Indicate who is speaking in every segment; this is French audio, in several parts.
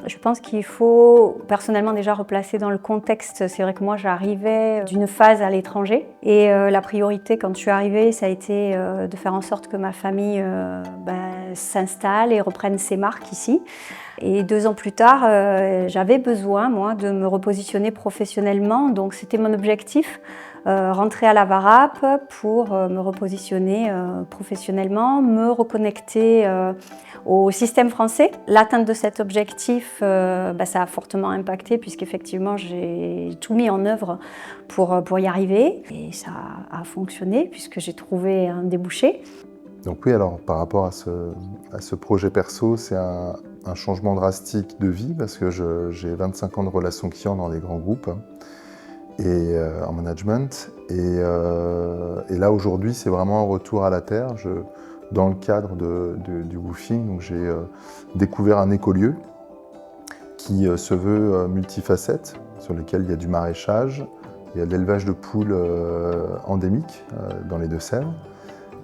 Speaker 1: Je pense qu'il faut personnellement déjà replacer dans le contexte. C'est vrai que moi j'arrivais d'une phase à l'étranger et la priorité quand je suis arrivée ça a été de faire en sorte que ma famille s'installe et reprenne ses marques ici. Et 2 ans plus tard, j'avais besoin moi de me repositionner professionnellement, donc c'était mon objectif. Rentrer à la Varap pour me repositionner professionnellement, me reconnecter au système français. L'atteinte de cet objectif, ça a fortement impacté puisqu'effectivement j'ai tout mis en œuvre pour y arriver et ça a fonctionné puisque j'ai trouvé un débouché.
Speaker 2: Donc oui, alors par rapport à ce projet perso, c'est un changement drastique de vie parce que j'ai 25 ans de relations clients dans des grands groupes et en management. Et là aujourd'hui, c'est vraiment un retour à la terre. Dans le cadre du woofing, donc j'ai découvert un écolieu qui se veut multifacette, sur lequel il y a du maraîchage, il y a de l'élevage de poules endémiques dans les Deux-Sèvres.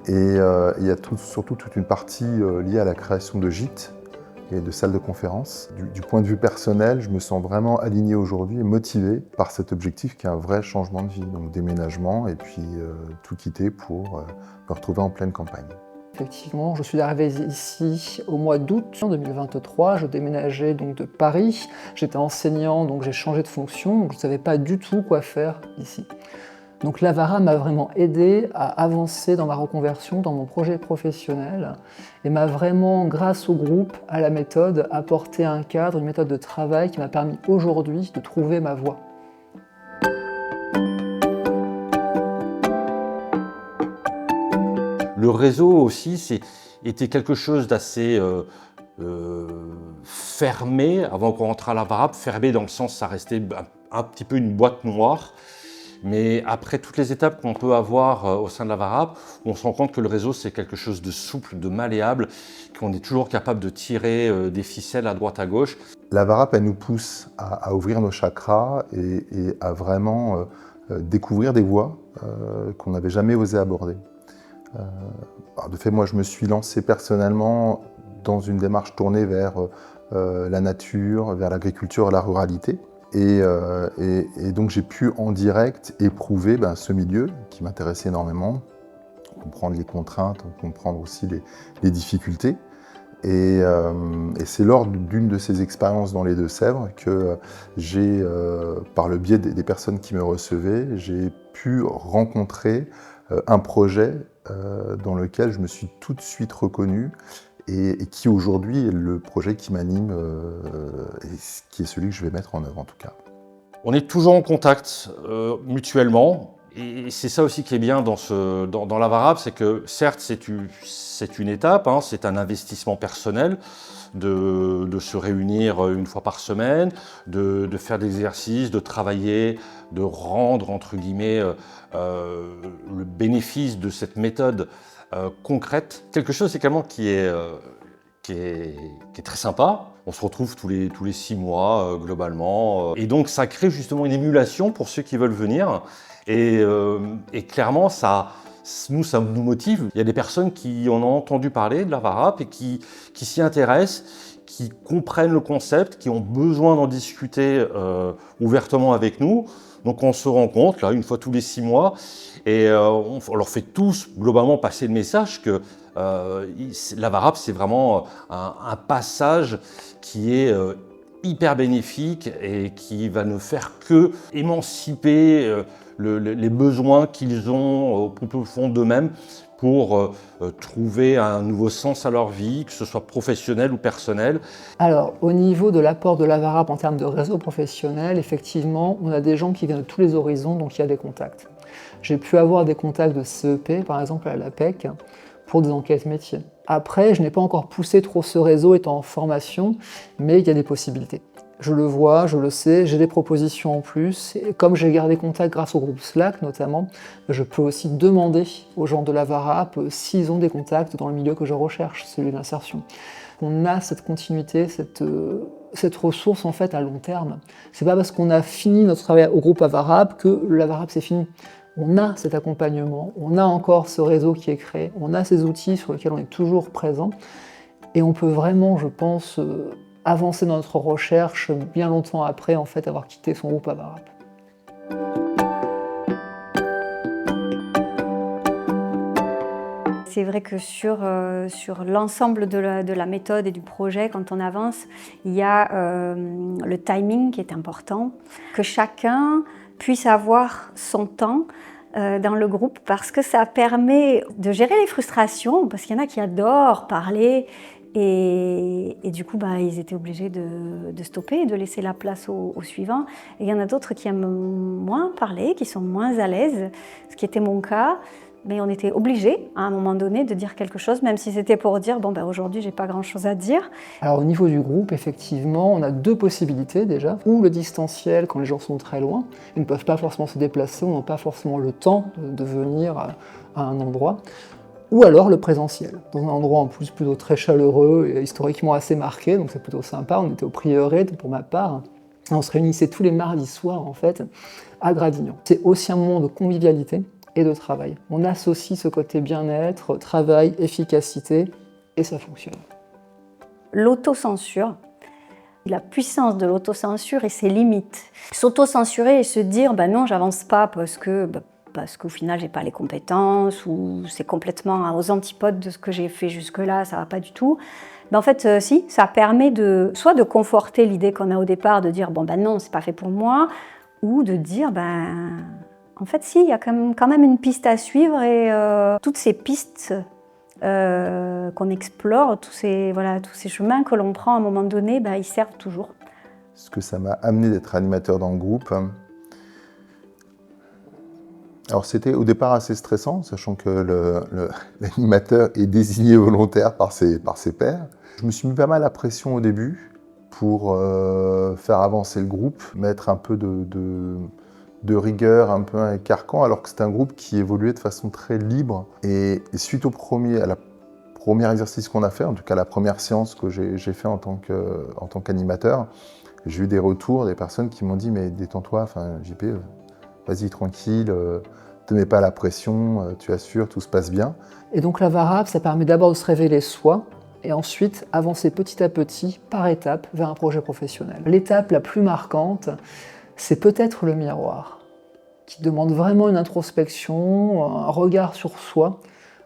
Speaker 2: Et il y a surtout toute une partie liée à la création de gîtes et de salles de conférence. Du point de vue personnel, je me sens vraiment aligné aujourd'hui et motivé par cet objectif qui est un vrai changement de vie, donc déménagement et puis tout quitter pour me retrouver en pleine campagne.
Speaker 3: Effectivement, je suis arrivé ici au mois d'août 2023, je déménageais donc de Paris, j'étais enseignant donc j'ai changé de fonction, donc je ne savais pas du tout quoi faire ici. Donc la Varap m'a vraiment aidé à avancer dans ma reconversion, dans mon projet professionnel et m'a vraiment, grâce au groupe, à la méthode, apporté un cadre, une méthode de travail qui m'a permis aujourd'hui de trouver ma voie.
Speaker 4: Le réseau aussi, était quelque chose d'assez fermé avant qu'on rentre à la Varap. Fermé dans le sens, ça restait un petit peu une boîte noire. Mais après toutes les étapes qu'on peut avoir au sein de la Varap, on se rend compte que le réseau, c'est quelque chose de souple, de malléable, qu'on est toujours capable de tirer des ficelles à droite à gauche.
Speaker 2: La Varap, elle nous pousse à ouvrir nos chakras et à vraiment découvrir des voies qu'on n'avait jamais osé aborder. De fait, moi, je me suis lancé personnellement dans une démarche tournée vers la nature, vers l'agriculture et la ruralité. Et donc j'ai pu en direct éprouver ce milieu qui m'intéressait énormément, comprendre les contraintes, comprendre aussi les difficultés. Et c'est lors d'une de ces expériences dans les Deux-Sèvres que j'ai, par le biais des personnes qui me recevaient, j'ai pu rencontrer un projet dans lequel je me suis tout de suite reconnu et qui aujourd'hui est le projet qui m'anime et qui est celui que je vais mettre en œuvre en tout cas.
Speaker 4: On est toujours en contact mutuellement et c'est ça aussi qui est bien dans la Varap, c'est que certes c'est une étape, hein, c'est un investissement personnel de se réunir une fois par semaine, de faire des exercices, de travailler, de rendre entre guillemets le bénéfice de cette méthode concrète. Quelque chose également qui est très sympa. On se retrouve tous les 6 mois globalement. Et donc ça crée justement une émulation pour ceux qui veulent venir. Et clairement, ça nous motive. Il y a des personnes qui en ont entendu parler de la Varap et qui s'y intéressent, qui comprennent le concept, qui ont besoin d'en discuter ouvertement avec nous. Donc on se rencontre là une fois tous les 6 mois et on leur fait tous globalement passer le message que la Varap c'est vraiment un passage qui est hyper bénéfique et qui va ne faire que émanciper les besoins qu'ils ont au plus profond d'eux-mêmes pour trouver un nouveau sens à leur vie, que ce soit professionnel ou personnel.
Speaker 3: Alors, au niveau de l'apport de la Varap en termes de réseau professionnel, effectivement, on a des gens qui viennent de tous les horizons, donc il y a des contacts. J'ai pu avoir des contacts de CEP, par exemple à l'APEC, pour des enquêtes métiers. Après, je n'ai pas encore poussé trop ce réseau étant en formation, mais il y a des possibilités. Je le vois, je le sais, j'ai des propositions en plus. Et comme j'ai gardé contact grâce au groupe Slack notamment, je peux aussi demander aux gens de la Varap s'ils ont des contacts dans le milieu que je recherche, celui de l'insertion. On a cette continuité, cette ressource en fait à long terme. C'est pas parce qu'on a fini notre travail au groupe Varap que la Varap c'est fini. On a cet accompagnement, on a encore ce réseau qui est créé, on a ces outils sur lesquels on est toujours présent et on peut vraiment, je pense, avancer dans notre recherche bien longtemps après en fait avoir quitté son groupe Avarap.
Speaker 1: C'est vrai que sur l'ensemble de la méthode et du projet, quand on avance, il y a le timing qui est important, que chacun puisse avoir son temps dans le groupe parce que ça permet de gérer les frustrations, parce qu'il y en a qui adorent parler et du coup ils étaient obligés de stopper, de laisser la place au suivant. Et il y en a d'autres qui aiment moins parler, qui sont moins à l'aise, ce qui était mon cas. Mais on était obligés, à un moment donné, de dire quelque chose, même si c'était pour dire « bon, aujourd'hui, j'ai pas grand-chose à dire ».
Speaker 3: Alors au niveau du groupe, effectivement, on a deux possibilités déjà. Ou le distanciel, quand les gens sont très loin, ils ne peuvent pas forcément se déplacer, ou n'ont pas forcément le temps de venir à un endroit. Ou alors le présentiel, dans un endroit en plus plutôt très chaleureux et historiquement assez marqué, donc c'est plutôt sympa. On était au Prieuré, pour ma part. On se réunissait tous les mardis soirs, en fait, à Gradignan. C'est aussi un moment de convivialité et de travail. On associe ce côté bien-être, travail, efficacité, et ça fonctionne.
Speaker 1: L'autocensure, la puissance de l'autocensure et ses limites. S'autocensurer et se dire non, j'avance pas parce qu'au final j'ai pas les compétences ou c'est complètement aux antipodes de ce que j'ai fait jusque-là, ça va pas du tout. En fait, si, ça permet soit de conforter l'idée qu'on a au départ, de dire non, c'est pas fait pour moi, ou de dire en fait, si, il y a quand même une piste à suivre et toutes ces pistes qu'on explore, tous ces chemins que l'on prend à un moment donné, ils servent toujours.
Speaker 2: Ce que ça m'a amené d'être animateur dans le groupe, alors c'était au départ assez stressant, sachant que l'animateur est désigné volontaire par ses pairs. Je me suis mis pas mal la pression au début pour faire avancer le groupe, mettre un peu de rigueur, un peu un carcan, alors que c'est un groupe qui évoluait de façon très libre. Et suite à la premier exercice qu'on a fait, en tout cas la première séance que j'ai fait en tant qu'animateur, j'ai eu des retours, des personnes qui m'ont dit « mais détends-toi, JP, vas-y tranquille, te mets pas la pression, tu assures, tout se passe bien ».
Speaker 3: Et donc l'Avarap, ça permet d'abord de se révéler soi, et ensuite avancer petit à petit, par étapes, vers un projet professionnel. L'étape la plus marquante, c'est peut-être le miroir, qui demande vraiment une introspection, un regard sur soi,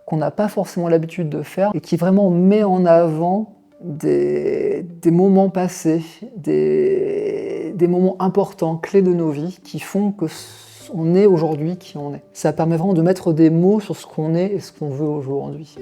Speaker 3: qu'on n'a pas forcément l'habitude de faire, et qui vraiment met en avant des moments passés, des moments importants, clés de nos vies, qui font qu'on est aujourd'hui qui on est. Ça permet vraiment de mettre des mots sur ce qu'on est et ce qu'on veut aujourd'hui.